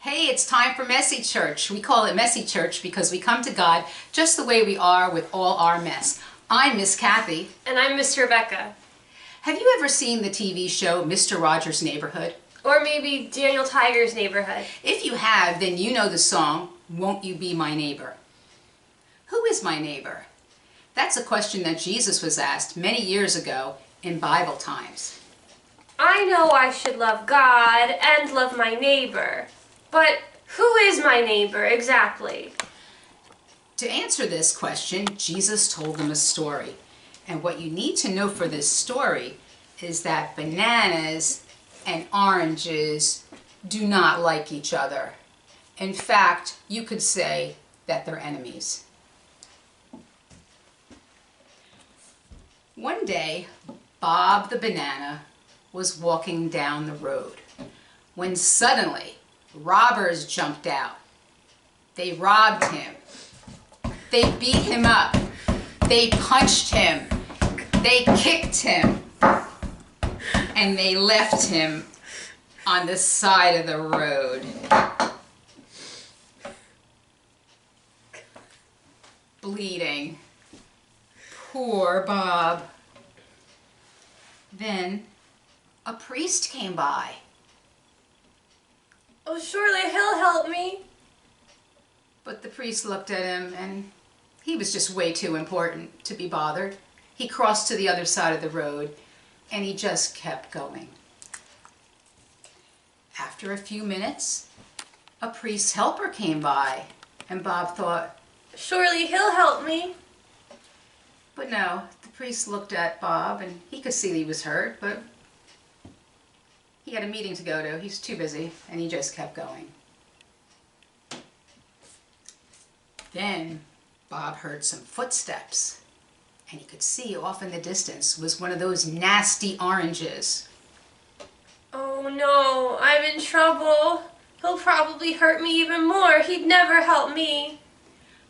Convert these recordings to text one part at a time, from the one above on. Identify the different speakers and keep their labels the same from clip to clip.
Speaker 1: Hey, it's time for Messy Church. We call it Messy Church because we come to God just the way we are with all our mess. I'm Miss Cathy.
Speaker 2: And I'm Miss Rebecca.
Speaker 1: Have you ever seen the TV show Mr. Rogers' Neighborhood?
Speaker 2: Or maybe Daniel Tiger's Neighborhood.
Speaker 1: If you have, then you know the song, Won't You Be My Neighbor? Who is my neighbor? That's a question that Jesus was asked many years ago in Bible times.
Speaker 2: I know I should love God and love my neighbor. But who is my neighbor exactly?
Speaker 1: To answer this question, Jesus told them a story. And what you need to know for this story is that bananas and oranges do not like each other. In fact, you could say that they're enemies. One day, Bob the banana was walking down the road when suddenly robbers jumped out. They robbed him. They beat him up. They punched him. They kicked him. And they left him on the side of the road. Bleeding. Poor Bob. Then a priest came by.
Speaker 2: Oh, surely he'll help me.
Speaker 1: But the priest looked at him and he was just way too important to be bothered. He crossed to the other side of the road and he just kept going. After a few minutes, a priest's helper came by and Bob thought,
Speaker 2: surely he'll help me.
Speaker 1: but no, the priest looked at Bob and he could see that he was hurt, but he had a meeting to go to. He's too busy and he just kept going. Then Bob heard some footsteps and he could see off in the distance was one of those nasty oranges.
Speaker 2: Oh no, I'm in trouble. He'll probably hurt me even more. He'd never help me.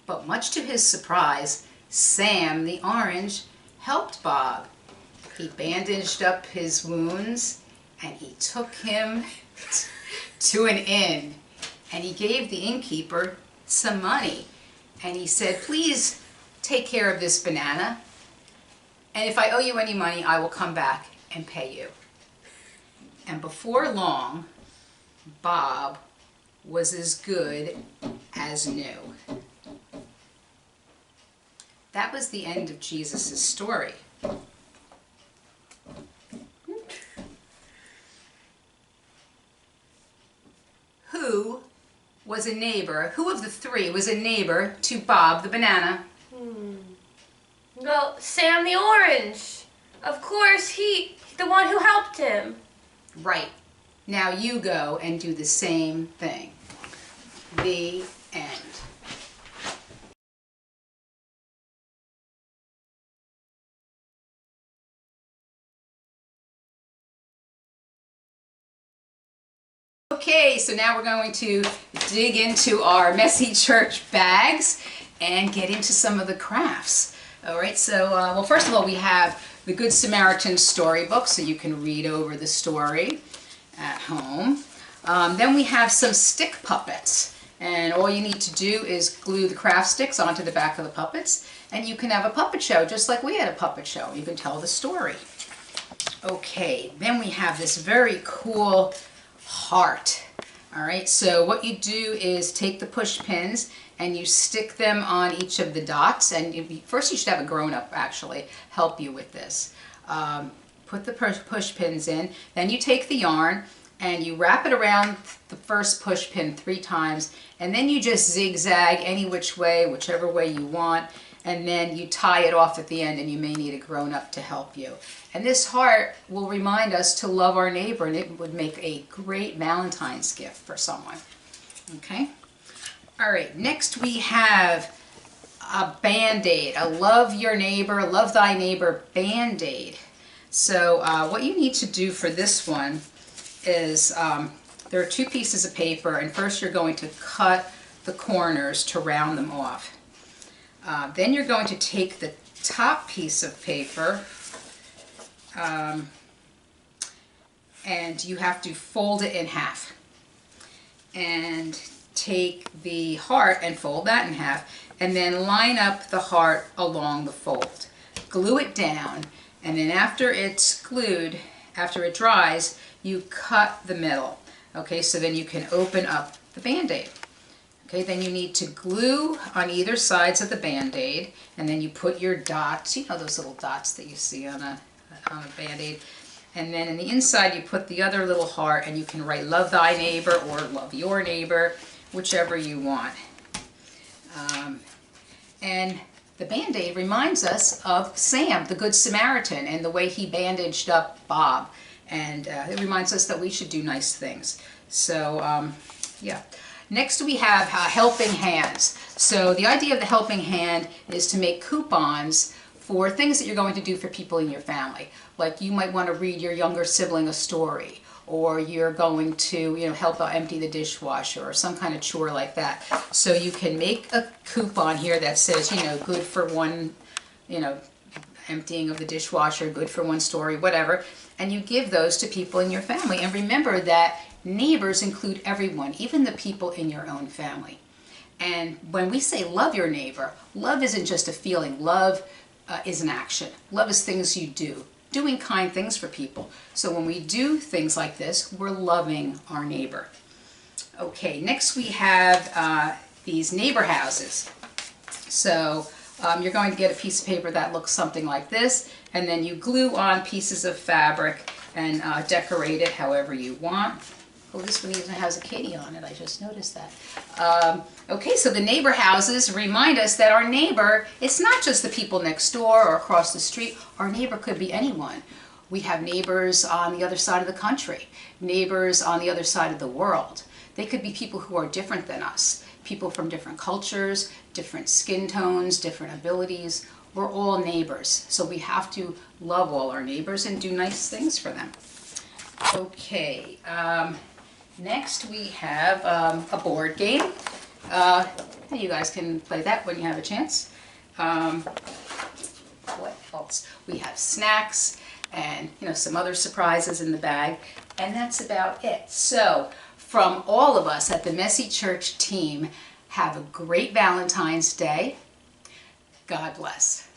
Speaker 1: But much to his surprise, Sam the orange helped Bob. He bandaged up his wounds and he took him to an inn and he gave the innkeeper some money and he said, please take care of this banana and if I owe you any money I will come back and pay you. And before long, Bob was as good as new. That was the end of Jesus' story. Who was a neighbor? Who of the three was a neighbor to Bob the banana?
Speaker 2: Well, Sam the orange. Of course, he's the one who helped him.
Speaker 1: Right. Now you go and do the same thing. The end. Okay, so now we're going to dig into our Messy Church bags and get into some of the crafts. All right, so well, first of all, we have the Good Samaritan storybook, so you can read over the story at home. Then we have some stick puppets, and all you need to do is glue the craft sticks onto the back of the puppets, and you can have a puppet show just like we had a puppet show. You can tell the story. Okay, then we have this very cool heart. All right, so what you do is take the push pins and you stick them on each of the dots, and first you should have a grown-up actually help you with this. Put the push pins in, then you take the yarn and you wrap it around the first push pin 3 times, and then you just zigzag any which way, whichever way you want, and then you tie it off at the end, and you may need a grown-up to help you. And this heart will remind us to love our neighbor, and it would make a great Valentine's gift for someone. Okay? All right, next we have a Band-Aid, a love your neighbor, love thy neighbor Band-Aid. So what you need to do for this one is there are 2 pieces of paper, and first you're going to cut the corners to round them off. Then you're going to take the top piece of paper and you have to fold it in half. and take the heart and fold that in half, and then line up the heart along the fold. Glue it down, and then after it's glued, after it dries, you cut the middle. Okay, so then you can open up the Band-Aid. Okay, then you need to glue on either sides of the Band-Aid, and then you put your dots, you know those little dots that you see on a Band-Aid, and then in the inside you put the other little heart, and you can write love thy neighbor or love your neighbor, whichever you want. And the Band-Aid reminds us of Sam, the Good Samaritan, and the way he bandaged up Bob. And it reminds us that we should do nice things. So, yeah. Next we have helping hands. So the idea of the helping hand is to make coupons for things that you're going to do for people in your family. Like you might want to read your younger sibling a story, or you're going to, help out empty the dishwasher or some kind of chore like that. So you can make a coupon here that says, good for one, emptying of the dishwasher, good for one story, whatever, and you give those to people in your family. And remember that neighbors include everyone, even the people in your own family. And when we say love your neighbor, love isn't just a feeling. Love is an action. Love is things you do, doing kind things for people. So when we do things like this, we're loving our neighbor. Okay, next we have these neighbor houses. So you're going to get a piece of paper that looks something like this, and then you glue on pieces of fabric and decorate it however you want. Oh, this one even has a kitty on it, I just noticed that. Okay, so the neighbor houses remind us that our neighbor, it's not just the people next door or across the street. Our neighbor could be anyone. We have neighbors on the other side of the country, neighbors on the other side of the world. They could be people who are different than us, people from different cultures, different skin tones, different abilities. We're all neighbors, so we have to love all our neighbors and do nice things for them. Okay, next we have a board game. You guys can play that when you have a chance. What else? We have snacks and some other surprises in the bag, and that's about it. So from all of us at the Messy Church team, have a great Valentine's Day. God bless.